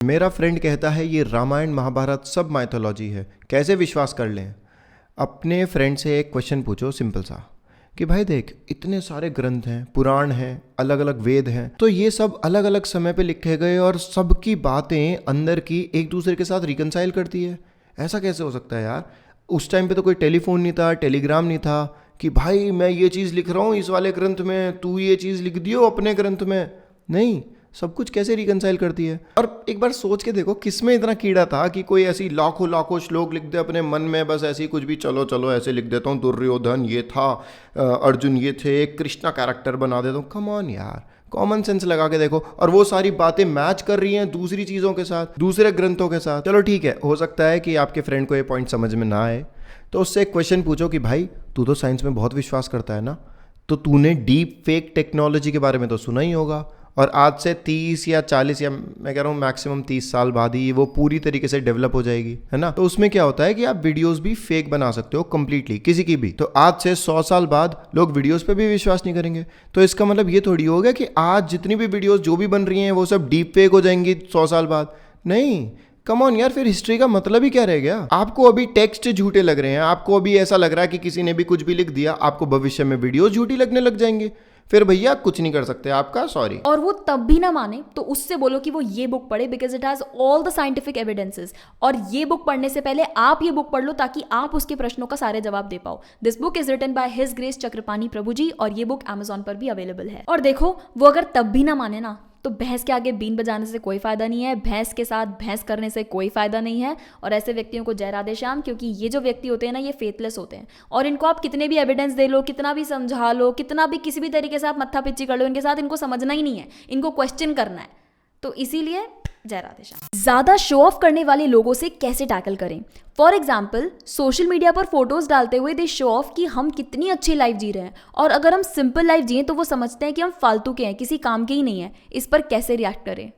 मेरा फ्रेंड कहता है ये रामायण महाभारत सब माइथोलॉजी है, कैसे विश्वास कर लें। अपने फ्रेंड से एक क्वेश्चन पूछो सिंपल सा कि भाई देख, इतने सारे ग्रंथ हैं, पुराण हैं, अलग अलग वेद हैं, तो ये सब अलग अलग समय पे लिखे गए और सबकी बातें अंदर की एक दूसरे के साथ रिकनसाइल करती है। ऐसा कैसे हो सकता है यार? उस टाइम पे तो कोई टेलीफोन नहीं था, टेलीग्राम नहीं था कि भाई मैं ये चीज़ लिख रहा हूँ इस वाले ग्रंथ में, तू ये चीज़ लिख दियो अपने ग्रंथ में। नहीं, सब कुछ कैसे रिकनसाइल करती है। और एक बार सोच के देखो, किसमें इतना कीड़ा था कि कोई ऐसी लाखों लाखों श्लोक लिख दे अपने मन में, बस ऐसे ही कुछ भी चलो चलो ऐसे लिख देता हूँ, दुर्योधन ये था, अर्जुन ये थे, कृष्णा कैरेक्टर बना देता हूँ। कम ऑन यार, कॉमन सेंस लगा के देखो। और वो सारी बातें मैच कर रही हैं दूसरी चीज़ों के साथ, दूसरे ग्रंथों के साथ। चलो ठीक है, हो सकता है कि आपके फ्रेंड को ये पॉइंट समझ में ना आए, तो उससे एक क्वेश्चन पूछो कि भाई तू तो साइंस में बहुत विश्वास करता है ना, तो तूने डीप फेक टेक्नोलॉजी के बारे में तो सुना ही होगा। और आज से 30 या 40 या मैं कह रहा हूँ मैक्सिमम 30 साल बाद ही वो पूरी तरीके से डेवलप हो जाएगी, है ना। तो उसमें क्या होता है कि आप वीडियोस भी फेक बना सकते हो कंप्लीटली, किसी की भी। तो आज से 100 साल बाद लोग वीडियोस पे भी विश्वास नहीं करेंगे। तो इसका मतलब ये थोड़ी होगा कि आज जितनी भी वीडियोस जो भी बन रही हैं वो सब डीप फेक हो जाएंगी 100 साल बाद। नहीं, कम ऑन यार, फिर हिस्ट्री का मतलब ही क्या रह गया? आपको अभी टेक्स्ट झूठे लग रहे हैं, आपको अभी ऐसा लग रहा है कि किसी ने भी कुछ भी लिख दिया, आपको भविष्य में वीडियोस झूठी लगने लग जाएंगे। फिर भैया कुछ नहीं कर सकते आपका, सॉरी। और वो तब भी ना माने तो उससे बोलो कि वो ये बुक पढ़े, because it has all the scientific evidences. और ये बुक पढ़ने से पहले आप ये बुक पढ़ लो ताकि आप उसके प्रश्नों का सारे जवाब दे पाओ। This book is written by his grace Chakrapani Prabhu ji, और ये बुक अमेजॉन पर भी अवेलेबल है। और देखो, वो अगर तब भी ना माने ना, तो भैंस के आगे बीन बजाने से कोई फायदा नहीं है, भैंस के साथ भैंस करने से कोई फायदा नहीं है। और ऐसे व्यक्तियों को जय राधे श्याम, क्योंकि ये जो व्यक्ति होते हैं ना, ये फेथलेस होते हैं। और इनको आप कितने भी एविडेंस दे लो, कितना भी समझा लो, कितना भी किसी भी तरीके से आप मत्था पिच्ची कर लो इनके साथ, इनको समझना ही नहीं है, इनको क्वेश्चन करना है। तो इसीलिए जय राधे श्याम। ज्यादा शो ऑफ करने वाले लोगों से कैसे टैकल करें? फॉर एग्जाम्पल, सोशल मीडिया पर फोटोज डालते हुए दे शो ऑफ कि हम कितनी अच्छी लाइफ जी रहे हैं, और अगर हम सिंपल लाइफ जिए तो वो समझते हैं कि हम फालतू के हैं, किसी काम के ही नहीं है। इस पर कैसे रिएक्ट करें?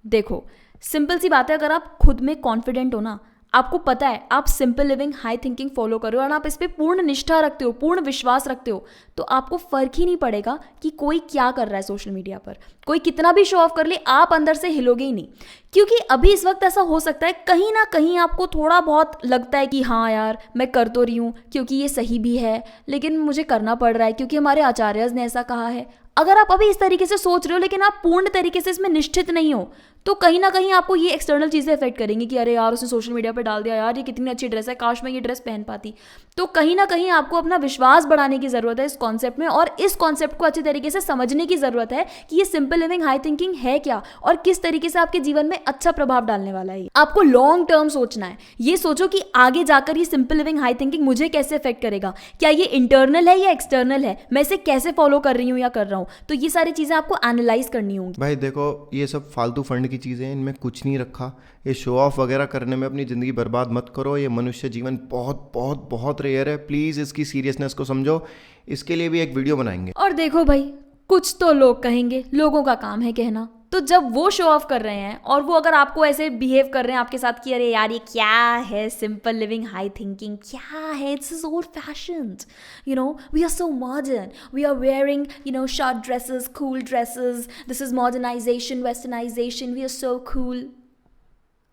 देखो, सिंपल सी बात है, अगर आप खुद में कॉन्फिडेंट हो ना, आपको पता है आप simple living high thinking follow करो और आप इस पर पूर्ण निष्ठा रखते हो, पूर्ण विश्वास रखते हो, तो आपको फर्क ही नहीं पड़ेगा कि कोई क्या कर रहा है सोशल मीडिया पर। कोई कितना भी शो ऑफ कर ले, आप अंदर से हिलोगे ही नहीं। क्योंकि अभी इस वक्त ऐसा हो सकता है कहीं ना कहीं आपको थोड़ा बहुत लगता है कि हाँ यार मैं कर तो रही हूँ क्योंकि ये सही भी है, लेकिन मुझे करना पड़ रहा है क्योंकि हमारे आचार्य ने ऐसा कहा है। अगर आप अभी इस तरीके से सोच रहे हो लेकिन आप पूर्ण तरीके से इसमें निश्चित नहीं हो, तो कहीं ना कहीं आपको ये एक्सटर्नल चीज़ें अफेक्ट करेंगी कि अरे यार उसने सोशल मीडिया पे डाल दिया, यार ये कितनी अच्छी ड्रेस है, काश मैं ये ड्रेस पहन पाती। तो कहीं ना कहीं आपको अपना विश्वास बढ़ाने की ज़रूरत है इस कॉन्सेप्ट में, और इस कॉन्सेप्ट को अच्छी तरीके से समझने की ज़रूरत है कि ये सिंपल लिविंग हाई थिंकिंग है क्या और किस तरीके से आपके जीवन में अच्छा प्रभाव डालने वाला है। आपको लॉन्ग टर्म सोचना है। ये सोचो कि आगे जाकर ये सिंपल लिविंग हाई थिंकिंग मुझे कैसे अफेक्ट करेगा, क्या ये इंटरनल है या एक्सटर्नल है, मैं इसे कैसे फॉलो कर रही हूँ या कर रहा हूँ। तो ये सारी चीज़ें आपको एनालाइज करनी होंगी। भाई देखो, ये सब फालतू फंड की चीज़ें हैं, इनमें कुछ नहीं रखा। ये शो ऑफ वगैरह करने में अपनी ज़िंदगी बर्बाद मत करो। ये मनुष्य जीवन बहुत बहुत बहुत रेयर है। प्लीज़ इसकी सीरियसनेस को समझो। इसके लिए भी एक वीडियो बनाएंगे। और देखो भाई, कुछ तो लोग कहेंगे, लोगों का काम है कहना। तो जब वो शो ऑफ कर रहे हैं और वो अगर आपको ऐसे बिहेव कर रहे हैं आपके साथ कि अरे यार ये क्या है सिंपल लिविंग हाई थिंकिंग, क्या है, it's is old fashioned, you know, we are so modern, we are wearing you know short dresses, cool dresses, this is modernisation, westernisation, we are so cool.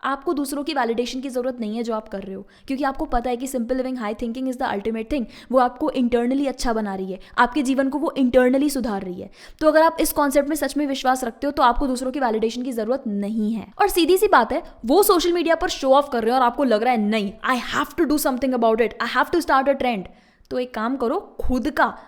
आपको दूसरों की validation की ज़रूरत नहीं है जो आप कर रहे हो, क्योंकि आपको पता है कि simple living high thinking is the ultimate thing. वो आपको इंटरनली अच्छा बना रही है, आपके जीवन को वो इंटरनली सुधार रही है। तो अगर आप इस कॉन्सेप्ट में सच में विश्वास रखते हो तो आपको दूसरों की वैलिडेशन की ज़रूरत नहीं है। और सीधी सी बात है, वो सोशल मीडिया पर शो ऑफ कर रहे हो और आपको लग रहा है नहीं, I have to do something about it, I have to start a trend. तो एक काम करो,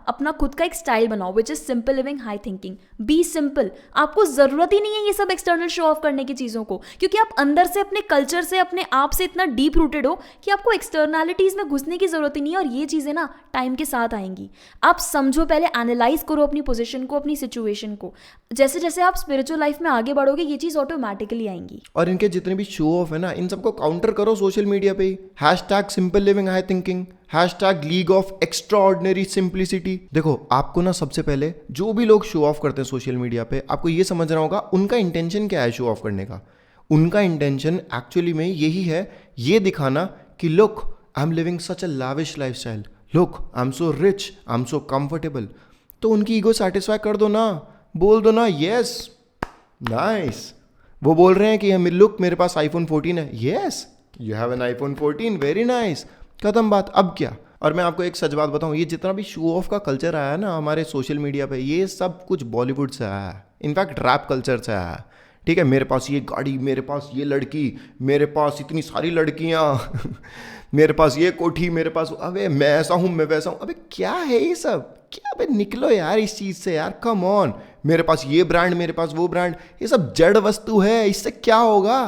अपना खुद का एक स्टाइल बनाओ which is simple living high thinking. Be simple. आपको जरूरत ही नहीं है ये सब एक्सटर्नल शो ऑफ करने की चीजों को, क्योंकि आप अंदर से अपने कल्चर से, अपने आप से इतना डीप रूटेड हो कि आपको एक्सटर्नैलिटीज में घुसने की जरूरत ही नहीं है। और ये चीजें ना टाइम के साथ आएंगी। आप समझो, पहले एनालाइज करो अपनी पोजिशन को, अपनी सिचुएशन को। जैसे जैसे आप स्पिरिचुअल लाइफ में आगे बढ़ोगे ये चीज ऑटोमेटिकली आएंगी। और इनके जितने भी शो ऑफ है ना, इन सबको काउंटर करो सोशल मीडिया पे ही। Hashtag simple living high thinking, hashtag league of extraordinary simplicity. देखो, आपको ना सबसे पहले जो भी लोग शो ऑफ करते हैं सोशल मीडिया पे, आपको ये समझना होगा उनका इंटेंशन क्या है शो ऑफ करने का। उनका इंटेंशन एक्चुअली में यही है, ये दिखाना कि look I am living such a lavish lifestyle, look I am so rich, I am so comfortable. तो उनकी ईगो सेटिस्फाई कर दो ना, बोल दो ना यस नाइस, वो बोल रहे हैं कि हम लुक मेरे पास आईफोन 14 है, yes you have an iPhone 14, very nice, खत्म बात, अब क्या। और मैं आपको एक सच बात बताऊं, ये जितना भी शो ऑफ का कल्चर आया है ना हमारे सोशल मीडिया पे, ये सब कुछ बॉलीवुड से आया है, इनफैक्ट रैप कल्चर से आया है। ठीक है, मेरे पास ये गाड़ी, मेरे पास ये लड़की, मेरे पास इतनी सारी लड़कियां मेरे पास ये कोठी, मेरे पास, अबे मैं ऐसा हूँ, मैं वैसा हूँ, अबे क्या है ये सब, क्या, अबे निकलो यार इस चीज़ से यार, कम ऑन। मेरे पास ये ब्रांड, मेरे पास वो ब्रांड, ये सब जड़ वस्तु है, इससे क्या होगा,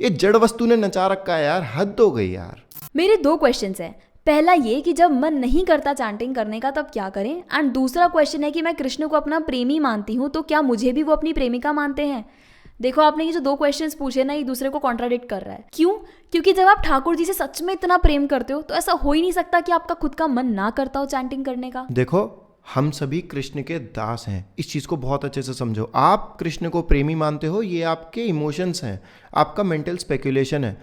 ये जड़ वस्तु ने नचा रखा है यार, हद हो गई यार। मेरे 2 क्वेश्चंस हैं। पहला ये कि जब मन नहीं करता चैंटिंग करने का तब क्या करें, एंड दूसरा क्वेश्चन है कि मैं कृष्ण को अपना प्रेमी मानती हूँ तो क्या मुझे भी वो अपनी प्रेमिका मानते हैं। देखो, आपने ये जो 2 क्वेश्चंस पूछे ना, एक दूसरे को कॉन्ट्राडिक्ट कर रहा है। क्यों? क्योंकि जब आप ठाकुर जी से सच में इतना प्रेम करते हो तो ऐसा हो ही नहीं सकता कि आपका खुद का मन ना करता हो चैंटिंग करने का। देखो, हम सभी कृष्ण के दास हैं, इस चीज़ को बहुत अच्छे से समझो। आप कृष्ण को प्रेमी मानते हो, ये आपके इमोशंस हैं, आपका मेंटल स्पेकुलेशन है,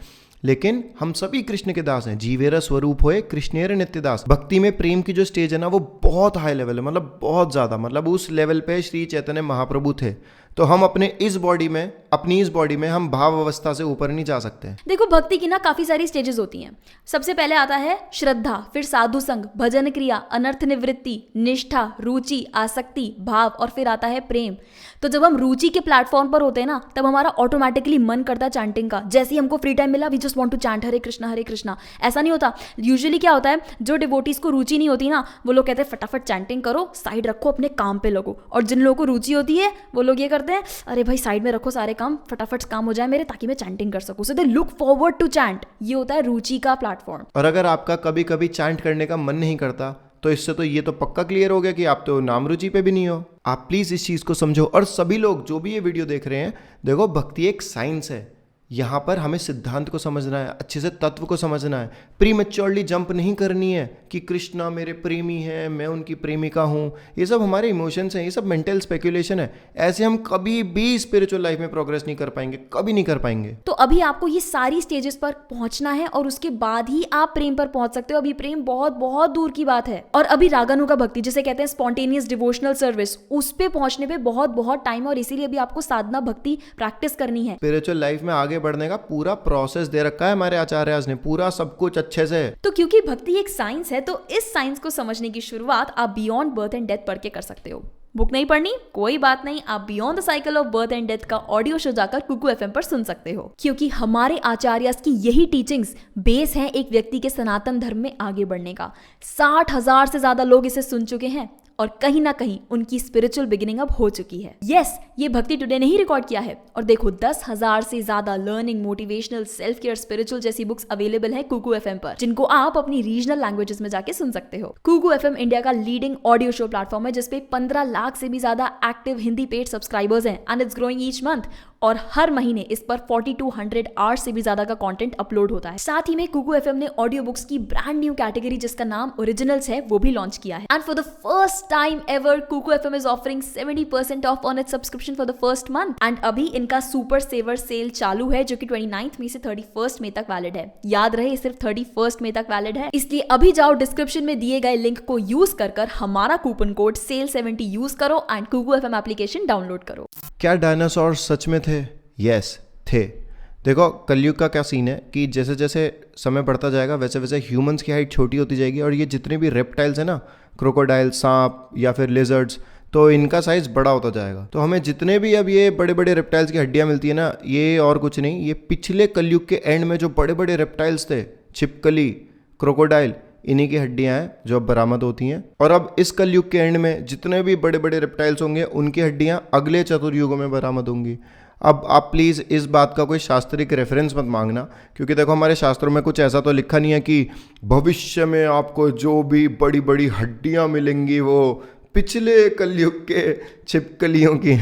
लेकिन हम सभी कृष्ण के दास हैं। जीवेर स्वरूप होए कृष्णेर नित्यदास। भक्ति में प्रेम की जो स्टेज है ना, वो बहुत हाई लेवल है, मतलब बहुत ज़्यादा, मतलब उस लेवल पे श्री चैतन्य महाप्रभु थे। तो हम अपनी इस बॉडी में हम भाव अवस्था से ऊपर नहीं जा सकते। देखो, भक्ति की ना काफी सारी स्टेजेस होती हैं। सबसे पहले आता है श्रद्धा, फिर साधु संग, भजन क्रिया, अनर्थ निवृत्ति, निष्ठा, रुचि, आसक्ति, भाव, और फिर आता है प्रेम। तो जब हम रुचि के प्लेटफॉर्म पर होते हैं ना, तब हमारा ऑटोमेटिकली मन करता है चैंटिंग का। जैसे ही हमको फ्री टाइम मिला, we just want to chant Hare Krishna. ऐसा नहीं होता। यूजुअली क्या होता है, जो डिवोटीज को रुचि नहीं होती ना, वो लोग कहते हैं फटाफट चैंटिंग करो, साइड रखो, अपने काम पे लगो। और जिन लोगों को रुचि होती है वो लोग ये करते हैं, अरे भाई साइड में रखो सारे काम, फटाफट काम हो जाए मेरे, ताकि मैं चैंटिंग कर सकूं। So they look forward to chant. ये होता है रुचि का प्लेटफॉर्म। और अगर आपका कभी कभी चैंट करने का मन नहीं करता, तो इससे तो ये तो पक्का क्लियर हो गया कि आप तो नाम रुचि पे भी नहीं हो। आप प्लीज इस चीज को समझो। और सभी लोग जो भी ये वीडियो देख रहे हैं, देखो, भक्ति एक साइंस है। यहाँ पर हमें सिद्धांत को समझना है, अच्छे से तत्व को समझना है। प्रीमेच्योरली जंप नहीं करनी है कि कृष्णा मेरे प्रेमी हैं, मैं उनकी प्रेमिका हूँ। ये सब हमारे इमोशंस हैं, ये सब मेंटल स्पेकुलेशन है। ऐसे हम कभी भी स्पिरिचुअल लाइफ में प्रोग्रेस नहीं कर पाएंगे, कभी नहीं कर पाएंगे। तो अभी आपको ये सारी स्टेजेस पर पहुंचना है और उसके बाद ही आप प्रेम पर पहुंच सकते हो। अभी प्रेम बहुत बहुत दूर की बात है। और अभी रागानुगा भक्ति, जिसे कहते हैं स्पॉन्टेनियस डिवोशनल सर्विस, उस पे पहुंचने पे बहुत बहुत टाइम, और इसीलिए अभी आपको साधना भक्ति प्रैक्टिस करनी है। स्पिरिचुअल लाइफ में आगे बढ़ने का पूरा प्रोसेस दे रखा है हमारे आचार्यज ने, पूरा सब कुछ अच्छे से। तो क्योंकि भक्ति एक साइंस है, तो इस साइंस को समझने की शुरुआत आप बियॉन्ड बर्थ एंड डेथ पढ़ के कर सकते हो। बुक नहीं पढ़नी, कोई बात नहीं, आप beyond the cycle of birth and death का ऑडियो शो जाकर कुकू एफएम पर सुन सकते हो। क्योंकि हमारे आचार्यस की यही टीचिंग्स बेस हैं एक व्यक्ति के सनातन धर्म में आगे बढ़ने का। 60,000 से ज्यादा लोग इसे सुन चुके हैं और कहीं ना कहीं उनकी स्पिरिचुअल बिगिनिंग अब हो चुकी है। यस, ये भक्ति टुडे ने ही रिकॉर्ड किया है। और देखो, 10,000 से ज्यादा learning, motivational, self care, spiritual जैसी बुक्स अवेलेबल है कुकू एफएम पर, जिनको आप अपनी रीजनल लैंग्वेजेस में जाके सुन सकते हो। कुकू एफएम इंडिया का लीडिंग ऑडियो शो प्लेटफॉर्म है, जिसपे 15 लाख से भी ज्यादा एक्टिव हिंदी पेड सब्सक्राइबर्स हैं, and it's growing each month. और हर महीने इस पर 4200 आवर्स से भी ज्यादा का कंटेंट अपलोड होता है। साथ ही में कुकू एफएम ने ऑडियो बुक्स की ब्रांड न्यू कैटेगरी, जिसका नाम ओरिजिनल्स है, वो भी लॉन्च किया है। And for the first time ever Kuku FM is offering 70% off on its subscription for the first month. And अभी इनका सुपर सेवर सेल चालू है, जो कि 29 मई से 31 मई तक वैलिड है। याद रहे, सिर्फ 31 मई तक वैलिड है। इसलिए अभी जाओ, डिस्क्रिप्शन में दिए गए लिंक को यूज कर हमारा कूपन कोड SALE70 यूज करो and Kuku FM application download करो। क्या डायनासोर सच में थे? यस, थे। देखो, कलयुग का क्या सीन है कि जैसे जैसे समय बढ़ता जाएगा, वैसे वैसे ह्यूमंस की हाइट छोटी होती जाएगी, और ये जितने भी रेप्टाइल्स हैं ना, क्रोकोडाइल, सांप या फिर लिजर्ड्स, तो इनका साइज बड़ा होता जाएगा। तो हमें जितने भी अब ये बड़े बड़े रेप्टाइल्स की हड्डियां मिलती है ना, ये और कुछ नहीं, ये पिछले कलयुग के एंड में जो बड़े बड़े रेप्टाइल्स थे, छिपकली, क्रोकोडाइल, इन्हीं की हड्डियां हैं जो अब बरामद होती हैं। और अब इस कलयुग के एंड में जितने भी बड़े बड़े रेप्टाइल्स होंगे, उनकी हड्डियां अगले चतुर्युगों में बरामद होंगी। अब आप प्लीज़ इस बात का कोई शास्त्रिक रेफरेंस मत मांगना, क्योंकि देखो, हमारे शास्त्रों में कुछ ऐसा तो लिखा नहीं है कि भविष्य में आपको जो भी बड़ी बड़ी हड्डियां मिलेंगी वो पिछले कलयुग के छिपकलियों की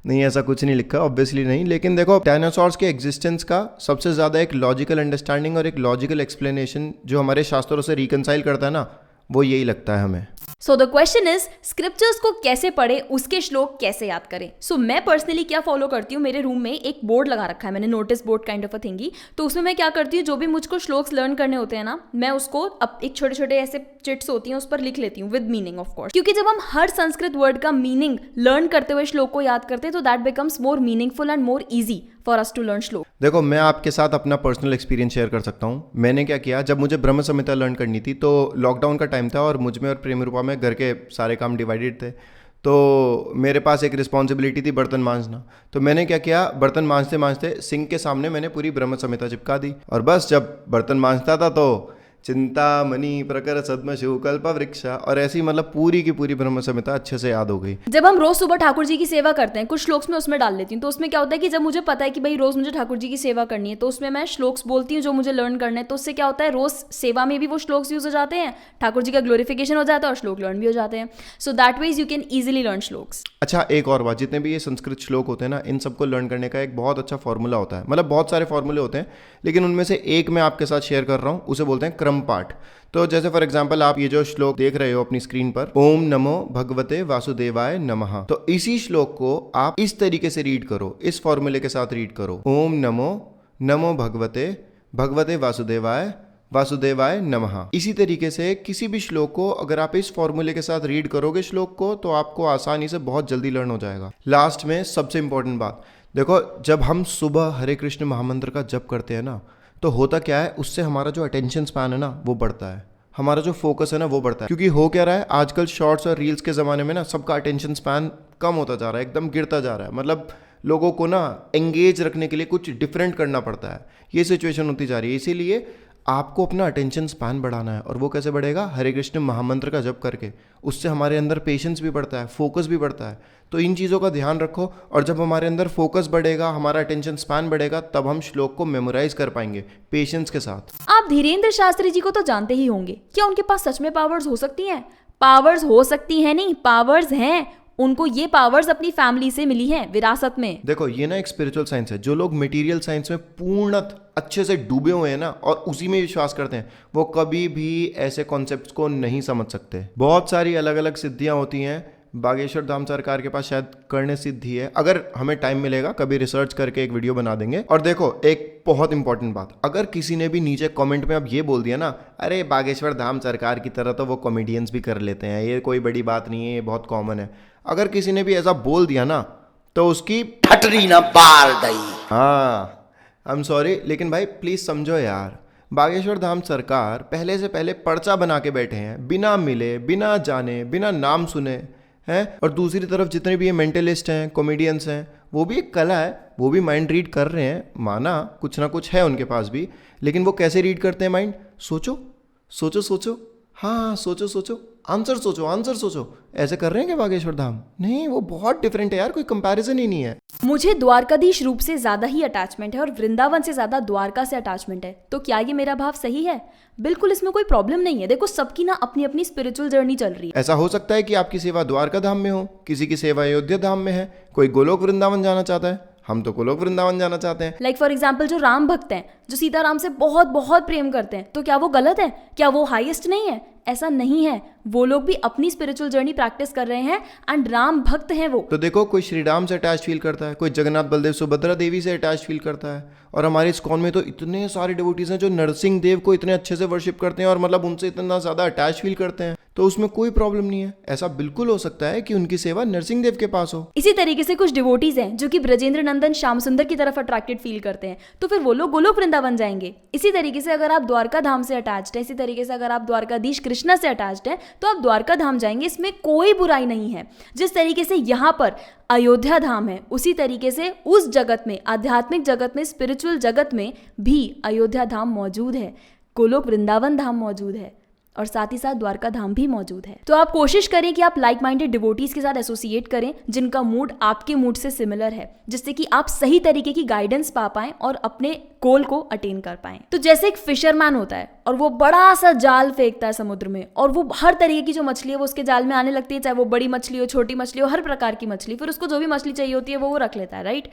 नहीं, ऐसा कुछ नहीं लिखा, ऑब्वियसली नहीं। लेकिन देखो, डायनासोर्स के एग्जिस्टेंस का सबसे ज़्यादा एक लॉजिकल अंडरस्टैंडिंग और एक लॉजिकल एक्सप्लेनेशन जो हमारे शास्त्रों से रिकनसाइल करता है ना, वो यही लगता है हमें। So the question is, scriptures को कैसे पढ़े, उसके श्लोक कैसे याद करें। सो मैं पर्सनली क्या फॉलो करती हूँ, मेरे रूम में एक बोर्ड लगा रखा है मैंने, notice board kind of a थिंगी। तो उसमें मैं क्या करती हूँ, जो भी मुझको श्लोक्स लर्न करने होते हैं ना, मैं उसको अब एक छोटे छोटे ऐसे चिट्स होती हैं उस पर लिख लेती हूँ विद मीनिंग ऑफ कोर्स, क्योंकि जब हम हर संस्कृत वर्ड का मीनिंग लर्न करते हुए श्लोक को याद करते हैं तो that becomes more meaningful and more easy for us to learn shloka. देखो, मैं आपके साथ अपना पर्सनल एक्सपीरियंस शेयर कर सकता हूँ। मैंने क्या किया, जब मुझे ब्रह्म संहिता लर्न करनी थी तो लॉकडाउन का टाइम था और मुझ में और प्रेम रूपा में घर के सारे काम डिवाइडेड थे, तो मेरे पास एक रिस्पॉन्सिबिलिटी थी बर्तन मांजना। तो मैंने क्या किया, बर्तन मांजते मांजते सिंक के सामने मैंने पूरी ब्रह्म संहिता चिपका दी, और बस जब बर्तन मांजता था तो चिंता मणि प्रकर सद्मशु कल्प वृक्ष, और ऐसी मतलब पूरी की पूरी ब्रह्म संहिता अच्छे से याद हो गई। जब हम रोज सुबह ठाकुर जी की सेवा करते हैं, कुछ श्लोक्स में उसमें डाल लेती हूँ। तो उसमें क्या होता है कि जब मुझे पता है कि भाई रोज मुझे ठाकुर जी की सेवा करनी है, तो उसमें मैं श्लोक्स बोलती हूँ जो मुझे लर्न करना है। तो उससे क्या होता है, रोज सेवा में भी वो श्लोक्स यूज हो जाते हैं, ठाकुर जी का ग्लोरिफिकेशन हो जाता है और श्लोक लर्न भी हो जाते हैं। So that ways you can easily learn shlokas. अच्छा, एक और बात, जितने भी ये संस्कृत श्लोक होते हैं ना, इन सबको लर्न करने का एक बहुत अच्छा फॉर्मूला होता है। मतलब बहुत सारे फॉर्मूले होते हैं, लेकिन उनमें से एक मैं आपके साथ शेयर कर रहा हूँ, उसे बोलते हैं क्रम पाठ। तो जैसे फॉर एग्जांपल आप ये जो श्लोक देख रहे हो अपनी स्क्रीन पर, ओम नमो भगवते वासुदेवाय नमः, तो इसी श्लोक को आप इस तरीके से रीड करो, इस फॉर्मूले के साथ रीड करो, ओम नमो भगवते वासुदेवाय नमः। इसी तरीके से किसी भी श्लोक को अगर आप इस फॉर्मूले के साथ रीड करोगे श्लोक को, तो आपको आसानी से बहुत जल्दी लर्न हो जाएगा। लास्ट में सबसे इंपॉर्टेंट बात देखो, जब हम सुबह हरे कृष्ण महामंत्र का जप करते हैं ना, तो होता क्या है, उससे हमारा जो अटेंशन स्पैन है ना वो बढ़ता है, हमारा जो फोकस है ना वो बढ़ता है। क्योंकि हो क्या रहा है, आजकल शॉर्ट्स और रील्स के ज़माने में ना सबका अटेंशन स्पैन कम होता जा रहा है, एकदम गिरता जा रहा है। मतलब लोगों को ना एंगेज रखने के लिए कुछ डिफरेंट करना पड़ता है, ये सिचुएशन होती जा रही है। इसीलिए आपको अपना अटेंशन स्पैन बढ़ाना है, और वो कैसे बढ़ेगा, हरे कृष्ण महामंत्र का जप करके। उससे हमारे अंदर पेशेंस भी बढ़ता है, फोकस भी बढ़ता है। तो इन चीज़ों का ध्यान रखो, और जब हमारे अंदर फोकस बढ़ेगा, हमारा अटेंशन स्पैन बढ़ेगा, तब हम श्लोक को मेमोराइज कर पाएंगे पेशेंस के साथ। आप धीरेन्द्र शास्त्री जी को तो जानते ही होंगे, क्या उनके पास सच में पावर्स हो सकती हैं? पावर्स हो सकती हैं नहीं, पावर्स हैं। उनको ये पावर्स अपनी फैमिली से मिली हैं, विरासत में। देखो, ये ना एक स्पिरिचुअल साइंस है। जो लोग मटेरियल साइंस में पूर्णतः अच्छे से डूबे हुए हैं ना, और उसी में विश्वास करते हैं, वो कभी भी ऐसे कॉन्सेप्ट्स को नहीं समझ सकते। बहुत सारी अलग अलग सिद्धियां होती हैं। बागेश्वर धाम सरकार के पास शायद कर्ण सिद्धि है, अगर हमें टाइम मिलेगा कभी रिसर्च करके एक वीडियो बना देंगे। और देखो, एक बहुत इंपॉर्टेंट बात, अगर किसी ने भी नीचे कमेंट में अब ये बोल दिया ना, अरे बागेश्वर धाम सरकार की तरह तो वो कॉमेडियंस भी कर लेते हैं, ये कोई बड़ी बात नहीं है, ये बहुत कॉमन है, अगर किसी ने भी ऐसा बोल दिया ना, तो उसकी ठटरी ना बाल दई। हाँ, आई एम सॉरी, लेकिन भाई प्लीज समझो यार, बागेश्वर धाम सरकार पहले से पहले पर्चा बना के बैठे हैं, बिना मिले, बिना जाने, बिना नाम सुने हैं। और दूसरी तरफ जितने भी ये मेंटलिस्ट हैं, कॉमेडियंस हैं, वो भी एक कला है, वो भी माइंड रीड कर रहे हैं, माना कुछ ना कुछ है उनके पास भी, लेकिन वो कैसे रीड करते हैं माइंड? सोचो सोचो सोचो, हाँ सोचो सोचो, आंसर सोचो, ऐसे कर रहे हैं क्या बागेश्वर धाम? नहीं, वो बहुत डिफरेंट है यार, कोई कंपैरिजन ही नहीं है। मुझे द्वारकाधीश रूप से ज्यादा ही अटैचमेंट है और वृंदावन से ज्यादा द्वारका से अटैचमेंट है। तो क्या ये मेरा भाव सही है? बिल्कुल, इसमें कोई प्रॉब्लम नहीं है। देखो, सबकी ना अपनी अपनी स्पिरिचुअल जर्नी चल रही है। ऐसा हो सकता है कि आपकी सेवा द्वारका धाम में हो, किसी की सेवा अयोध्या धाम में है, कोई गोलोक वृंदावन जाना चाहता है, हम तो गोलोक वृंदावन जाना चाहते हैं। लाइक फॉर एग्जाम्पल, जो राम भक्त हैं, जो सीताराम से बहुत बहुत प्रेम करते हैं, तो क्या वो गलत है? क्या वो हाईएस्ट नहीं है? ऐसा नहीं है। वो लोग भी अपनी स्पिरिचुअल जर्नी प्रैक्टिस कर रहे हैं एंड राम भक्त हैं वो। तो देखो, कोई श्री राम से अटैच फील करता है, कोई जगन्नाथ बलदेव सुभद्रा देवी से अटैच फील करता है, और हमारे इस्कॉन में तो इतने सारे डिवोटीज हैं जो नरसिंह देव को इतने अच्छे से वर्शिप करते हैं और मतलब उनसे इतना ज्यादा अटैच फील करते हैं। तो उसमें कोई प्रॉब्लम नहीं है। ऐसा बिल्कुल हो सकता है कि उनकी सेवा नरसिंह देव के पास हो। इसी तरीके से कुछ डिवोटीज हैं जो कि ब्रजेंद्र नंदन श्याम सुंदर की तरफ अट्रैक्टेड फील करते हैं, तो फिर वो लोग गोलोक वृंदावन जाएंगे। इसी तरीके से अगर आप द्वारका धाम से अटैच्ड है, इसी तरीके से अगर आप द्वारकाधीश कृष्णा से अटैच्ड है, तो आप द्वारका धाम जाएंगे, इसमें कोई बुराई नहीं है। जिस तरीके से यहाँ पर अयोध्या धाम है, उसी तरीके से उस जगत में, आध्यात्मिक जगत में, स्पिरिचुअल जगत में भी अयोध्या धाम मौजूद है, गोलोक वृंदावन धाम मौजूद है, और साथ ही साथ द्वारका धाम भी मौजूद है। तो आप कोशिश करें कि आप लाइक माइंडेड डिवोटीज के साथ एसोसिएट करें, जिनका मूड आपके मूड से सिमिलर है, जिससे कि आप सही तरीके की गाइडेंस पा पाएं और अपने गोल को अटेन कर पाएं। तो जैसे एक फिशरमैन होता है, और वो बड़ा सा जाल फेंकता है समुद्र में, और वो हर तरीके की जो मछली है वो उसके जाल में आने लगती है, चाहे वो बड़ी मछली हो, छोटी मछली हो, हर प्रकार की मछली। फिर उसको जो भी मछली चाहिए होती है वो रख लेता है, राइट।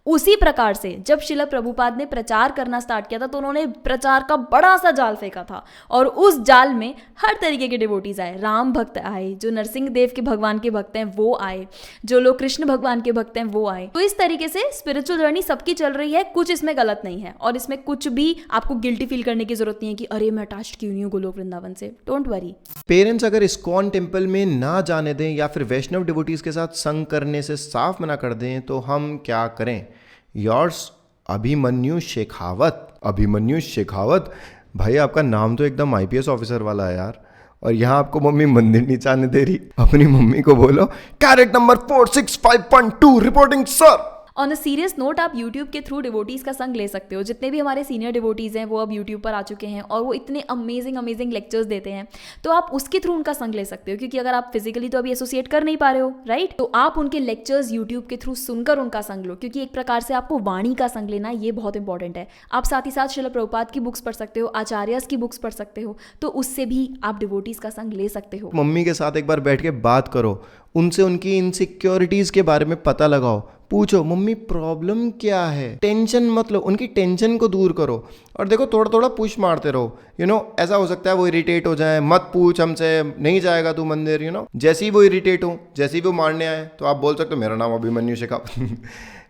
उसी प्रकार से जब शिला प्रभुपाद ने प्रचार करना स्टार्ट किया था तो उन्होंने प्रचार का बड़ा सा जाल फेंका था, और उस जाल में हर तरीके के डिवोटीज आए। राम भक्त आए, जो नरसिंह देव के भगवान के भक्त हैं वो आए, जो लोग कृष्ण भगवान के भक्त हैं वो आए। तो इस तरीके से स्पिरिचुअल जर्नी सबकी चल रही है, कुछ इसमें गलत नहीं है, और इसमें कुछ भी आपको गिल्टी फील करने की जरूरत नहीं है कि अरे मैं अटैच्ड क्यों नहीं हूँ गोलोक वृंदावन से। Don't worry. पेरेंट्स अगर इस्कॉन टेम्पल में ना जाने दें या फिर वैष्णव डिवोटीज के साथ संग करने से साफ मना कर दें तो हम क्या करें? योर्स अभिमन्यु शेखावत। अभिमन्यु शेखावत, भाई आपका नाम तो एकदम आईपीएस ऑफिसर वाला है यार, और यहाँ आपको मम्मी मंदिर नहीं जाने दे रही। अपनी मम्मी को बोलो carrot number 465.2 reporting sir. On a serious note, आप यूट्यूब के थ्रू डिवोटीज़ का संग ले सकते हो। जितने भी हमारे सीनियर डिवोटीज़ हैं वो अब यूट्यूब पर आ चुके हैं, और वो इतने अमेजिंग लेक्चर्स देते हैं, तो आप उसके थ्रू उनका संग ले सकते हो। क्योंकि अगर आप फिजिकली तो अभी एसोसिएट कर नहीं पा रहे हो, राइट, तो आप उनके लेक्चर्स यूट्यूब के थ्रू सुनकर उनका संग लो। क्योंकि एक प्रकार से आपको वाणी का संग लेना ये बहुत इंपॉर्टेंट है। आप साथ ही साथ शिला प्रभुपाद की बुक्स पढ़ सकते हो, आचार्यस की बुक्स पढ़ सकते हो, तो उससे भी आप डिवोटीज़ का संग ले सकते हो। मम्मी के साथ एक बार बैठ के बात करो, उनसे उनकी इनसिक्योरिटीज के बारे में पता लगाओ, पूछो मम्मी प्रॉब्लम क्या है, टेंशन मत लो, उनकी टेंशन को दूर करो। और देखो थोड़ा थोड़ा पुश मारते रहो, ऐसा हो सकता है वो इरिटेट हो जाए, मत पूछ हमसे, नहीं जाएगा तू मंदिर, जैसे ही वो इरिटेट हो, जैसे ही वो मारने आए तो आप बोल सकते हो मेरा नाम अभिमन्यु शेखावत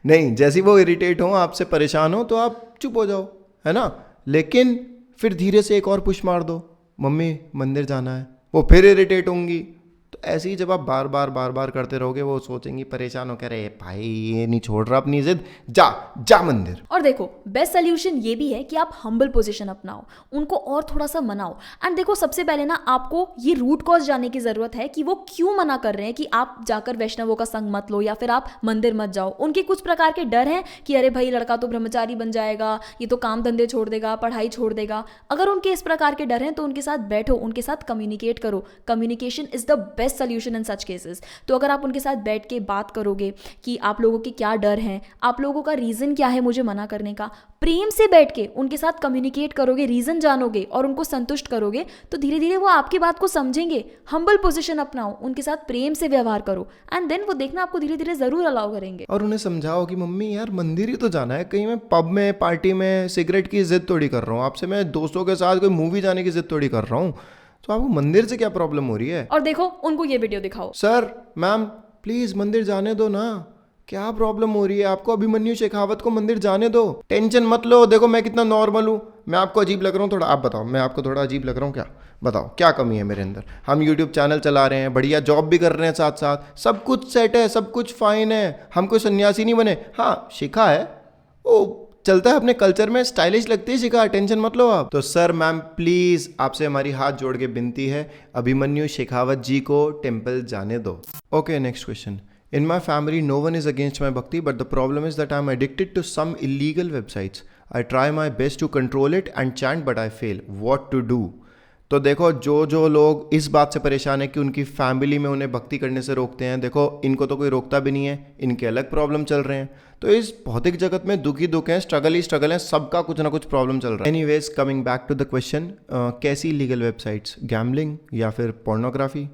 नहीं, जैसे ही वो इरिटेट हो, आपसे परेशान हो, तो आप चुप हो जाओ, है ना। लेकिन फिर धीरे से एक और पुश मार दो, मम्मी मंदिर जाना है, वो फिर इरिटेट होंगी। तो ऐसे ही जब आप बार बार करते रहोगे, वो सोचेंगी, परेशान हो, कह रहे भाई ये नहीं छोड़ रहा अपनी जिद, जा मंदिर। और देखो बेस्ट सोल्यूशन ये भी है कि आप हम्बल पोजीशन अपनाओ, उनको और थोड़ा सा मनाओ। एंड देखो सबसे पहले ना आपको ये रूट कॉज जानने की जरूरत है कि वो क्यों मना कर रहे हैं कि आप जाकर वैष्णवों का संग मत लो या फिर आप मंदिर मत जाओ। उनके कुछ प्रकार के डर हैं कि अरे भाई लड़का तो ब्रह्मचारी बन जाएगा, ये तो काम धंधे छोड़ देगा, पढ़ाई छोड़ देगा। अगर उनके इस प्रकार के डर हैं तो उनके साथ बैठो, उनके साथ कम्युनिकेट करो। Communication is the best solution in such cases. तो अगर आप उनके साथ बैठ के बात करोगे कि आप लोगों के क्या डर हैं, आप लोगों का रीजन क्या है मुझे मना करने का, प्रेम से बैठ के उनके साथ कम्युनिकेट करोगे, रीजन जानोगे और उनको संतुष्ट करोगे, तो धीरे धीरे वो आपकी बात को समझेंगे। हम्बल पोजीशन अपनाओ, उनके साथ प्रेम से व्यवहार करो, एंड देन वो देखना आपको धीरे धीरे जरूर अलाउ करेंगे। और उन्हें समझाओ कि मम्मी यार मंदिर ही तो जाना है, कहीं मैं पब में पार्टी में सिगरेट की जिद थोड़ी कर रहा हूँ, आपसे मैं दोस्तों के साथ कोई मूवी जाने की जिद थोड़ी कर रहा हूँ, तो आपको मंदिर से क्या प्रॉब्लम हो रही है। और देखो उनको ये वीडियो दिखाओ, सर मैम प्लीज मंदिर जाने दो ना, क्या प्रॉब्लम हो रही है आपको, अभिमन्यु शेखावत को मंदिर जाने दो, टेंशन मत लो, देखो मैं कितना नॉर्मल हूँ, मैं आपको अजीब लग रहा हूँ थोड़ा, आप बताओ मैं आपको थोड़ा अजीब लग रहा हूँ क्या, बताओ क्या कमी है मेरे अंदर। हम यूट्यूब चैनल चला रहे हैं, बढ़िया जॉब भी कर रहे हैं, साथ साथ सब कुछ सेट है, सब कुछ फाइन है, हम कोई सन्यासी नहीं बने। हाँ शिखा है, वो चलता है अपने कल्चर में, स्टाइलिश लगती है शिखा, टेंशन मत लो आप। तो सर मैम प्लीज आपसे हमारी हाथ जोड़ के विनती है, अभिमन्यु शेखावत जी को टेम्पल जाने दो। Okay next question. In my family, no one is against my bhakti, but the problem is that I'm addicted to some illegal websites. I try my best to control it and chant, but I fail. What to do? तो देखो जो लोग इस बात से परेशान है कि उनकी फैमिली में उन्हें भक्ति करने से रोकते हैं, देखो इनको तो कोई रोकता भी नहीं है, इनके अलग प्रॉब्लम चल रहे हैं। तो इस भौतिक जगत में दुख ही दुख है, स्ट्रगल ही स्ट्रगल है, सबका कुछ ना कुछ प्रॉब्लम चल रहा है। Anyways coming back to the question, कैसी लीगल वेबसाइट्स, गैम्बलिंग या फिर पोर्नोग्राफी?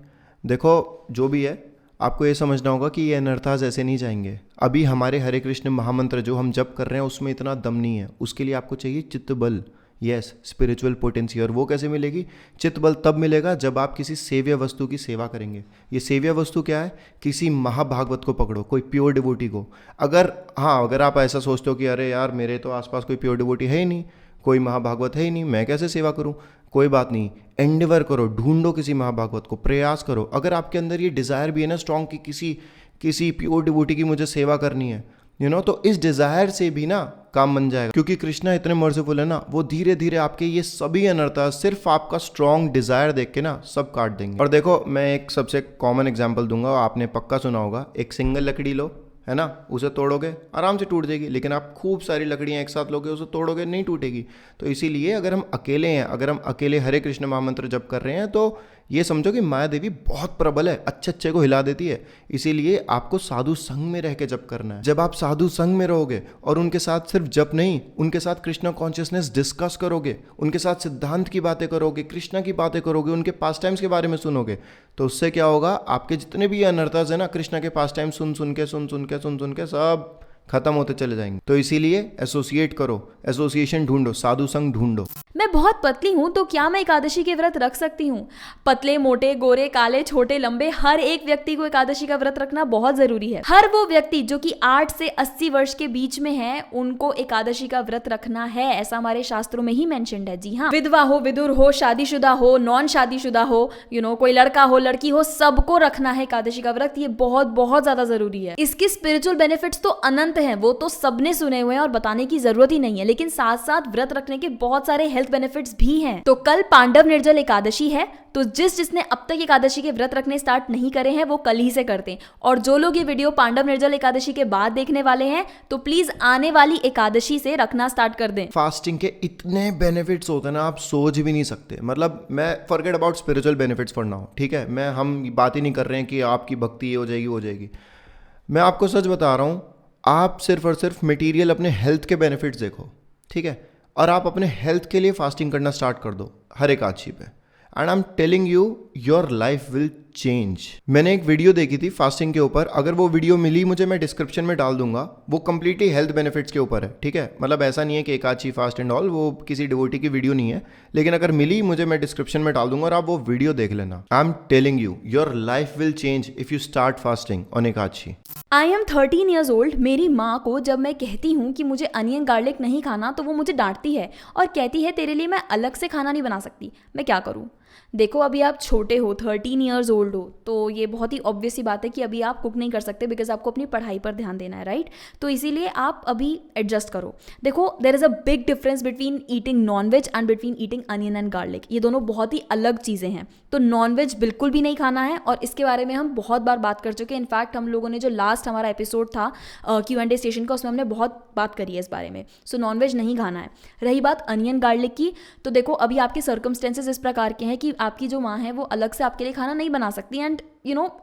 देखो जो भी है आपको ये समझना होगा कि ये अनर्थाज ऐसे नहीं जाएंगे। अभी हमारे हरे कृष्ण महामंत्र जो हम जप कर रहे हैं उसमें इतना दम नहीं है, उसके लिए आपको चाहिए चित्त बल, यस स्पिरिचुअल पोटेंसी। और वो कैसे मिलेगी? चित्त बल तब मिलेगा जब आप किसी सेव्य वस्तु की सेवा करेंगे। ये सेव्य वस्तु क्या है? किसी महाभागवत को पकड़ो, कोई प्योर डिवोटी को। अगर आप ऐसा सोचते हो कि अरे यार मेरे तो आसपास कोई प्योर डिवोटी है ही नहीं, कोई महाभागवत है ही नहीं, मैं कैसे सेवा करूं, कोई बात नहीं, एंडेवर करो, ढूंढो किसी महाभागवत को, प्रयास करो। अगर आपके अंदर ये डिज़ायर भी है ना स्ट्रॉन्ग कि किसी प्योर डिवोटी की मुझे सेवा करनी है, तो इस डिज़ायर से भी ना काम बन जाएगा। क्योंकि कृष्णा इतने मर्सीफुल है ना, वो धीरे धीरे आपके ये सभी अनर्था सिर्फ आपका स्ट्रॉन्ग डिज़ायर देख के ना सब काट देंगे। और देखो मैं एक सबसे कॉमन एग्जाम्पल दूंगा, आपने पक्का सुना होगा, एक सिंगल लकड़ी लो, है ना, उसे तोड़ोगे आराम से टूट जाएगी, लेकिन आप खूब सारी लकड़ियाँ एक साथ लोगे, उसे तोड़ोगे नहीं टूटेगी। तो इसीलिए अगर हम अकेले हैं, अगर हम अकेले हरे कृष्ण महामंत्र जप कर रहे हैं, तो ये समझो कि माया देवी बहुत प्रबल है, अच्छे अच्छे को हिला देती है। इसीलिए आपको साधु संग में रह के जप करना है। जब आप साधु संग में रहोगे और उनके साथ सिर्फ जप नहीं, उनके साथ कृष्णा कॉन्शियसनेस डिस्कस करोगे, उनके साथ सिद्धांत की बातें करोगे, कृष्णा की बातें करोगे, उनके पास टाइम्स के बारे में सुनोगे, तो उससे क्या होगा, आपके जितने भी अनर्थास है ना, कृष्णा के पास टाइम सुन सुन के सब खत्म होते चले जाएंगे। तो इसीलिए एसोसिएट करो, एसोसिएशन ढूंढो, साधु संग ढूंढो। मैं बहुत पतली हूँ तो क्या मैं एकादशी के व्रत रख सकती हूँ? पतले, मोटे, गोरे, काले, छोटे, लंबे, हर एक व्यक्ति को एकादशी का व्रत रखना बहुत जरूरी है। हर वो व्यक्ति जो कि 8 से 80 वर्ष के बीच में है, उनको एकादशी का व्रत रखना है, ऐसा हमारे शास्त्रों में ही मेंशन्ड है। जी हाँ, विधवा हो, विदुर हो, शादीशुदा हो, नॉन शादीशुदा हो, कोई लड़का हो, लड़की हो, सबको रखना है एकादशी का व्रत। ये बहुत बहुत ज्यादा जरूरी है। इसकी स्पिरिचुअल बेनिफिट्स तो अनंत हैं, वो तो सबने सुने हुए हैं और बताने की जरूरत ही नहीं है, लेकिन साथ साथ व्रत रखने के बहुत सारे हेल्थ बेनिफिट्स भी हैं। तो कल पांडव निर्जल एकादशी है, तो जिसने अब तक एकादशी के व्रत रखने स्टार्ट नहीं करे हैं वो कल ही से करते हैं। और जो लोग ये वीडियो पांडव निर्जल एकादशी के बाद देखने वाले हैं, तो प्लीज आने वाली एकादशी से रखना स्टार्ट कर दें। फास्टिंग के इतने बेनिफिट्स होते हैं ना, आप सोच भी नहीं सकते। मतलब मैं forget about spiritual benefits for now, ठीक है, हम बात ही नहीं कर रहे हैं कि आपकी भक्ति ये हो जाएगी हो जाएगी। मैं आपको सच बता रहा हूँ, आप सिर्फ और सिर्फ मटेरियल अपने हेल्थ के बेनिफिट्स देखो, ठीक है, और आप अपने हेल्थ के लिए फास्टिंग करना स्टार्ट कर दो हर एकादशी पे, and I am telling you your life will change. मैंने एक वीडियो देखी थी फास्टिंग के ऊपर, अगर वो वीडियो मिली मुझे, मैं डिस्क्रिप्शन में डाल दूंगा। वो कंप्लीटली हेल्थ बेनिफिट्स के ऊपर है, ठीक है, मतलब ऐसा नहीं है कि एकादशी फास्ट एंड ऑल, वो किसी डिवोटी की वीडियो नहीं है, लेकिन अगर मिली मुझे, मैं डिस्क्रिप्शन में डाल दूंगा और आप वो वीडियो देख लेना। I am telling you your life will change if you start fasting on Ekadashi. I am 13 years old. मेरी माँ को जब मैं कहती हूँ कि मुझे अनियन गार्लिक नहीं खाना, तो वो मुझे डांटती है और कहती है तेरे लिए मैं अलग से खाना नहीं बना सकती। मैं क्या करूँ? देखो, अभी आप छोटे हो, 13 ईयर्स ओल्ड हो, तो ये बहुत ही ऑब्वियस सी बात है कि अभी आप कुक नहीं कर सकते, बिकॉज आपको अपनी पढ़ाई पर ध्यान देना है, राइट? तो इसीलिए आप अभी एडजस्ट करो। देखो, there is a big difference between eating nonveg and between eating onion and garlic. ये दोनों बहुत ही अलग चीज़ें हैं। तो नॉनवेज बिल्कुल भी नहीं खाना है, और इसके बारे में हम बहुत बार बात कर चुके हैं। इनफैक्ट हम लोगों ने जो लास्ट हमारा एपिसोड था Q&A सेशन का, उसमें हमने बहुत बात करी है इस बारे में। सो नॉनवेज नहीं खाना है। रही बात अनियन गार्लिक की, तो देखो अभी आपके सर्कमस्टेंसेस इस प्रकार के हैं कि आपकी जो माँ है वो अलग से आपके लिए खाना नहीं बना सकती, एंड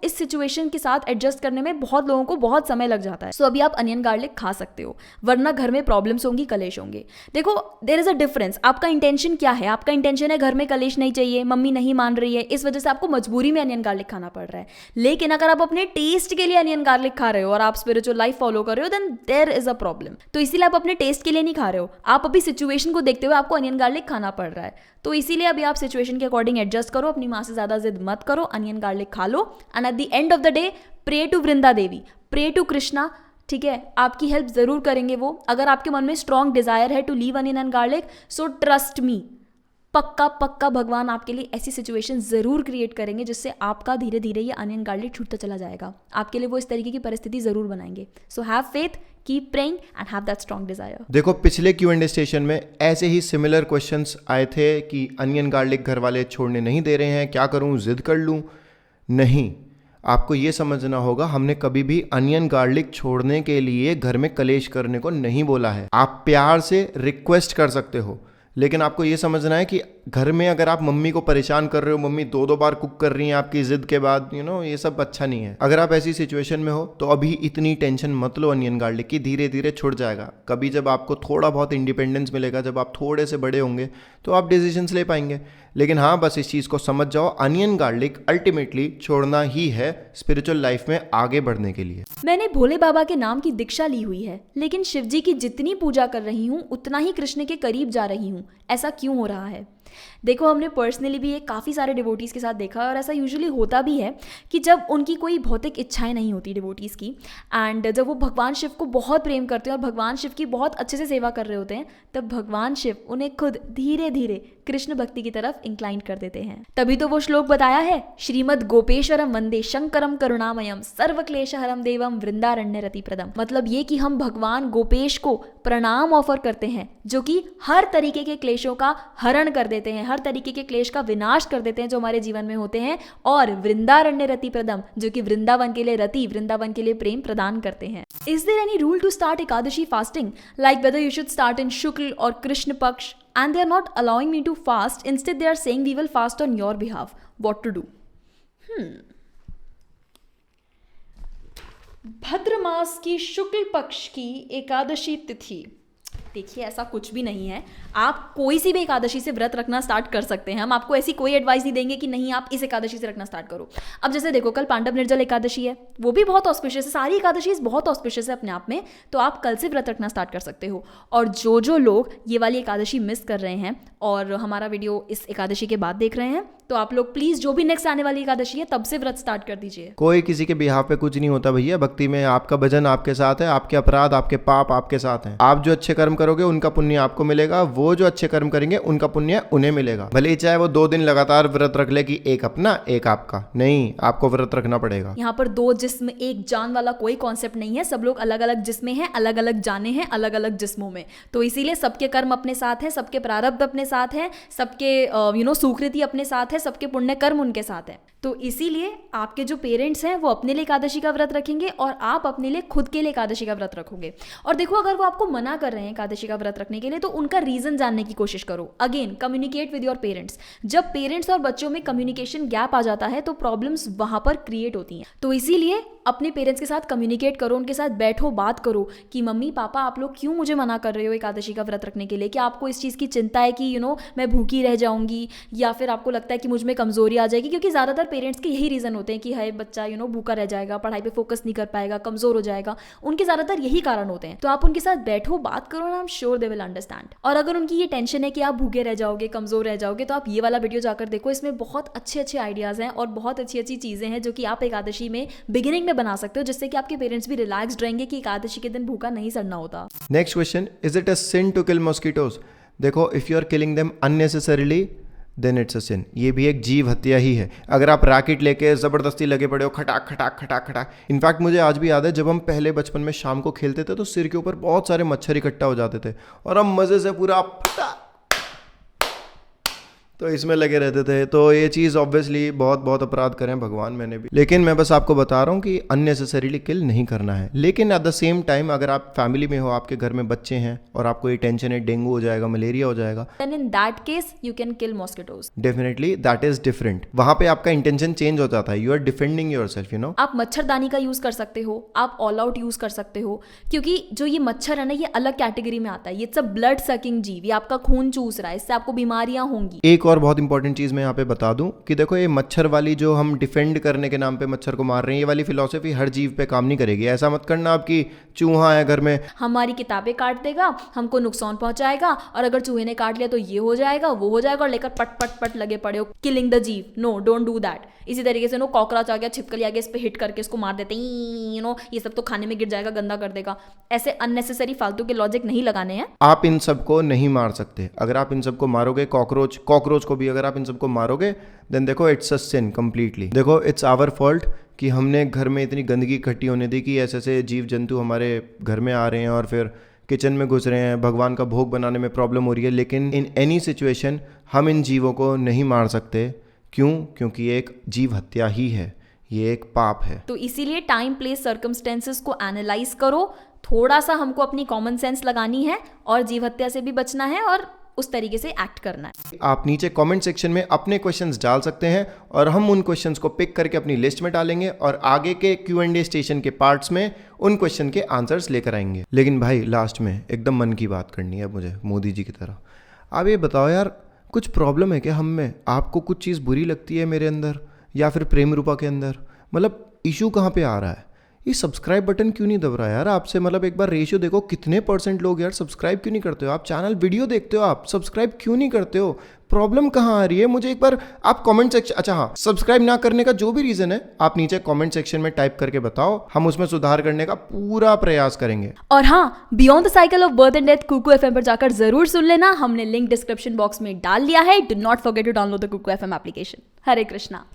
इस सिचुएशन के साथ एडजस्ट करने में बहुत लोगों को बहुत समय लग जाता है। सो अभी आप अनियन गार्लिक खा सकते हो, वरना घर में प्रॉब्लम्स होंगी, कलेश होंगे। देखो, देयर इज अ डिफरेंस। आपका इंटेंशन क्या है? आपका इंटेंशन है घर में कलेश नहीं चाहिए, मम्मी नहीं मान रही है, इस वजह से आपको मजबूरी में अनियन गार्लिक खाना पड़ रहा है। लेकिन अगर आप अपने टेस्ट के लिए अनियन गार्लिक खा रहे हो और आप स्पिरिचुअल लाइफ फॉलो कर रहे हो, then there is a problem. तो इसीलिए आप अपने टेस्ट के लिए नहीं खा रहे हो, आप अभी सिचुएशन को देखते हुए आपको अनियन गार्लिक खाना पड़ रहा है। तो इसीलिए अभी आप सिचुएशन के अकॉर्डिंग एडजस्ट करो, अपनी माँ से ज़्यादा जिद मत करो, अनियन गार्लिक खा लो, and at the end of the day pray to Vrinda Devi, pray to Krishna, ठीक है? आपकी हेल्प ज़रूर करेंगे वो। अगर आपके मन में स्ट्रॉन्ग डिज़ायर है to leave onion and garlic, so trust me, पक्का पक्का भगवान आपके लिए ऐसी सिचुएशन ज़रूर क्रिएट करेंगे जिससे आपका धीरे धीरे ये अनियन गार्लिक छूटता चला जाएगा। आपके लिए वो इस तरीके की परिस्थिति ज़रूर बनाएंगे। So have faith, keep praying and have that strong Dzire. देखो, पिछले Q&A स्टेशन में ऐसे ही सिमिलर क्वेश्चंस आए थे कि अनियन गार्लिक घर वाले छोड़ने नहीं दे रहे हैं, क्या करूं, जिद कर लूं? नहीं, आपको ये समझना होगा, हमने कभी भी अनियन गार्लिक छोड़ने के लिए घर में कलेश करने को नहीं बोला है। आप प्यार से रिक्वेस्ट कर सकते हो, लेकिन आपको ये समझना है कि घर में अगर आप मम्मी को परेशान कर रहे हो, मम्मी 2-2 बार कुक कर रही हैं आपकी जिद के बाद, ये सब अच्छा नहीं है। अगर आप ऐसी सिचुएशन में हो तो अभी इतनी टेंशन मत लो अनियन गार्लिक की, धीरे धीरे छुट जाएगा। कभी जब आपको थोड़ा बहुत इंडिपेंडेंस मिलेगा, जब आप थोड़े से बड़े होंगे, तो आप डिसीजंस ले पाएंगे। लेकिन हाँ, बस इस चीज़ को समझ जाओ, अनियन गार्लिक अल्टीमेटली छोड़ना ही है स्पिरिचुअल लाइफ में आगे बढ़ने के लिए। मैंने भोले बाबा के नाम की दीक्षा ली हुई है, लेकिन शिव जी की जितनी पूजा कर रही हूँ उतना ही कृष्ण के करीब जा रही हूँ। ऐसा क्यों हो रहा है? देखो, हमने पर्सनली भी ये काफ़ी सारे डिवोटीज़ के साथ देखा, और ऐसा यूजुअली होता भी है कि जब उनकी कोई भौतिक इच्छाएं नहीं होती डिवोटीज़ की, एंड जब वो भगवान शिव को बहुत प्रेम करते हैं और भगवान शिव की बहुत अच्छे से सेवा कर रहे होते हैं, तब भगवान शिव उन्हें खुद धीरे धीरे कृष्ण भक्ति की तरफ इंक्लाइन कर देते हैं। तभी तो वो श्लोक बताया है, श्रीमद गोपेश्वरम वंदे शंकरम करुणामयम सर्वक्लेशहरम देवम वृंदारण्य रतिप्रदम। मतलब ये कि हम भगवान गोपेश को प्रणाम ऑफर करते हैं, जो कि हर तरीके के क्लेशों का हरण कर देते हैं, हर तरीके के क्लेश का विनाश कर देते हैं जो हमारे जीवन में होते हैं, और वृंदारण्य रतिप्रदम, जो कि वृंदावन के लिए रति, वृंदावन के लिए प्रेम प्रदान करते हैं। Is there any rule to start Ekadashi fasting, like whether you should start in Shukla और कृष्ण पक्ष, and they are not allowing me to fast. Instead, they are saying we will fast on your behalf. What to do? भद्र मास की शुक्ल पक्ष की एकादशी तिथि। देखिए, ऐसा कुछ भी नहीं है। आप कोई सी भी एकादशी से व्रत रखना स्टार्ट कर सकते हैं। हम आपको ऐसी कोई एडवाइस नहीं देंगे कि नहीं आप इस एकादशी से रखना स्टार्ट करो। अब जैसे देखो, कल पांडव निर्जल एकादशी है, वो भी बहुत ऑस्पिशियस है। सारी एकादशी बहुत ऑस्पिशियस है अपने आप में, तो आप कल से व्रत रखना स्टार्ट कर सकते हो। और जो लोग ये वाली एकादशी मिस कर रहे हैं और हमारा वीडियो इस एकादशी के बाद देख रहे हैं, तो आप लोग प्लीज जो भी नेक्स्ट आने वाली एकादशी है तब से व्रत स्टार्ट कर दीजिए। कोई किसी के बिहाफ पे कुछ नहीं होता भैया। भक्ति में आपका भजन आपके साथ है, आपके अपराध आपके पाप आपके साथ हैं। आप जो अच्छे कर्म करोगे उनका पुण्य आपको मिलेगा, वो जो अच्छे कर्म करेंगे उनका पुण्य उन्हें मिलेगा। भले ही चाहे वो 2 दिन लगातार व्रत रख ले कि एक अपना एक आपका, नहीं, आपको व्रत रखना पड़ेगा। यहाँ पर 2 जिस्म एक जान वाला कोई कॉन्सेप्ट नहीं है। सब लोग अलग अलग जिस्में हैं, अलग अलग जाने हैं, अलग अलग जिस्मों में। तो इसीलिए सबके कर्म अपने साथ हैं, सबके प्रारब्ध अपने साथ हैं, सबके सुकृति अपने साथ है, सबके पुण्य कर्म उनके साथ है। तो इसीलिए आपके जो पेरेंट्स हैं वो अपने लिए एकादशी का व्रत रखेंगे और आप अपने लिए खुद के लिए एकादशी का व्रत रखोगे। और देखो, अगर वो आपको मना कर रहे हैं एकादशी का व्रत रखने के लिए, तो उनका रीजन जानने की कोशिश करो। Again, communicate with your parents. जब पेरेंट्स और बच्चों में कम्युनिकेशन गैप आ जाता है तो प्रॉब्लम्स वहां पर क्रिएट होती हैं। तो इसीलिए अपने पेरेंट्स के साथ कम्युनिकेट करो, उनके साथ बैठो, बात करो कि मम्मी पापा आप लोग क्यों मुझे मना कर रहे हो एकादशी का व्रत रखने के लिए। क्या आपको इस चीज़ की चिंता है कि मैं भूखी रह जाऊंगी, या फिर आपको लगता है कि मुझ में कमजोरी आ जाएगी? क्योंकि ज़्यादातर पेरेंट्स के यही रीज़न होते हैं कि हाय बच्चा भूखा रह जाएगा, पढ़ाई पे फोकस नहीं कर पाएगा, कमजोर हो जाएगा। उनके ज़्यादातर यही कारण होते हैं। तो आप उनके साथ बैठो, बात करो ना, I am sure they will understand. और अगर उनकी ये टेंशन है कि आप भूखे रह जाओगे, कमजोर रह जाओगे, तो आप ये वाला वीडियो जाकर देखो। इसमें बहुत अच्छे आइडियाज़ हैं और बहुत अच्छी चीज़ें हैं जो कि आप एकादशी में बिगिनिंग में बना सकते हो, जिससे कि आपके पेरेंट्स भी रिलैक्स्ड रहेंगे कि एकादशी के दिन भूखा नहीं सड़ना होता। Next question, is it a sin to kill mosquitoes? देखो, if you are killing them unnecessarily then it's a sin. ये भी एक जीव हत्या ही है। अगर आप रैकेट लेके ज़बरदस्ती लगे पड़े हो, खटाक खटाक खटाक खटाक। इनफैक्ट मुझे आज भी याद है, जब हम पहले बचपन में शाम को खेलते थे तो सिर के ऊपर बहुत सारे मच्छर इकट्ठा हो जाते थे और हम मज़े से पूरा तो इसमें लगे रहते थे। तो ये चीज़ ऑब्वियसली बहुत अपराध करें भगवान, मैंने भी। लेकिन मैं बस आपको बता रहा हूँ कि अननेसेसरीली किल नहीं करना है। लेकिन एट द सेम टाइम अगर आप फैमिली में हो, आपके घर में बच्चे हैं और आपको ये टेंशन है डेंगू हो जाएगा, मलेरिया हो जाएगा, then in that case you can kill mosquitoes. Definitely that is different. वहां पे आपका इंटेंशन चेंज हो जाता है। यू आर डिफेंडिंग योरसेल्फ, आप मच्छरदानी का यूज कर सकते हो, आप ऑल आउट यूज कर सकते हो, क्योंकि जो ये मच्छर है ना, ये अलग कैटेगरी में आता है। ये सब ब्लड सकिंग जीव, ये आपका खून चूस रहा है, इससे आपको बीमारियां होंगी। एक और बहुत इंपॉर्टेंट चीज मैं यहाँ पे बता दूं कि देखो, ये मच्छर वाली जो हम डिफेंड करने के नाम पे मच्छर को मार रहे हैं, ये वाली फिलॉसफी हर जीव पे काम नहीं करेगी। ऐसा मत करना आप कि चूहा है घर में, हमारी किताबें काट देगा, हमको नुकसान पहुंचाएगा, और अगर चूहे ने काट लिया तो ये हो जाएगा, वो हो जाएगा, और लेकर पट पट पट लगे पड़े हो किलिंग द जीव। No, don't do that. इसी तरीके से कॉकरोच आ गया, छिपकली आ गया, इस पे हिट करके इसको मार देते हैं, ये सब तो खाने में गिर जाएगा, गंदा कर देगा। ऐसे अननेसेसरी फालतू के लॉजिक नहीं लगाने हैं। आप इन सबको नहीं मार सकते। अगर आप इन सबको मारोगे, कॉकरोच को भी अगर आप इन सबको मारोगे, देन देखो इट्स अ सिन कंप्लीटली। देखो, इट्स आवर फॉल्ट कि हमने घर में इतनी गंदगी इकट्ठी होने दी कि ऐसे जीव जंतु हमारे घर में आ रहे हैं और फिर किचन में घुस रहे हैं, भगवान का भोग बनाने में प्रॉब्लम हो रही है। लेकिन इन एनी सिचुएशन हम इन जीवों को नहीं मार सकते। क्यों? क्योंकि ये एक जीव हत्या ही है, ये एक पाप है। तो इसीलिए टाइम, प्लेस, सर्कमस्टेंसेस को एनालाइज करो। थोड़ा सा हमको अपनी कॉमन सेंस लगानी है और जीव हत्या से भी बचना है और उस तरीके से एक्ट करना है। आप नीचे कमेंट सेक्शन में अपने क्वेश्चंस डाल सकते हैं और हम उन क्वेश्चंस को पिक करके अपनी लिस्ट में डालेंगे और आगे के Q&A स्टेशन के पार्ट्स में उन क्वेश्चन के आंसर्स लेकर आएंगे। लेकिन भाई, लास्ट में एकदम मन की बात करनी है मुझे, मोदी जी की तरह। आप ये बताओ यार, कुछ प्रॉब्लम है क्या हम में? आपको कुछ चीज़ बुरी लगती है मेरे अंदर या फिर प्रेम रूपा के अंदर? मतलब इशू कहाँ पे आ रहा है? ये सब्सक्राइब बटन क्यों नहीं दब रहा है यार आपसे? मतलब एक बार रेशियो देखो, कितने % लोग यार सब्सक्राइब क्यों नहीं करते हो? आप चैनल वीडियो देखते हो, आप सब्सक्राइब क्यों नहीं करते हो? प्रॉब्लम कहाँ आ रही है? मुझे एक बार आप कमेंट सेक्शन, अच्छा हाँ, सब्सक्राइब ना करने का जो भी रीज़न है आप नीचे कमेंट सेक्शन में टाइप करके बताओ, हम उसमें सुधार करने का पूरा प्रयास करेंगे। और हाँ, beyond the cycle of birth and death Kuku FM पर जाकर जरूर सुन लेना। हमने लिंक डिस्क्रिप्शन बॉक्स में डाल लिया है। Do not forget to download the Kuku FM application. Hare Krishna.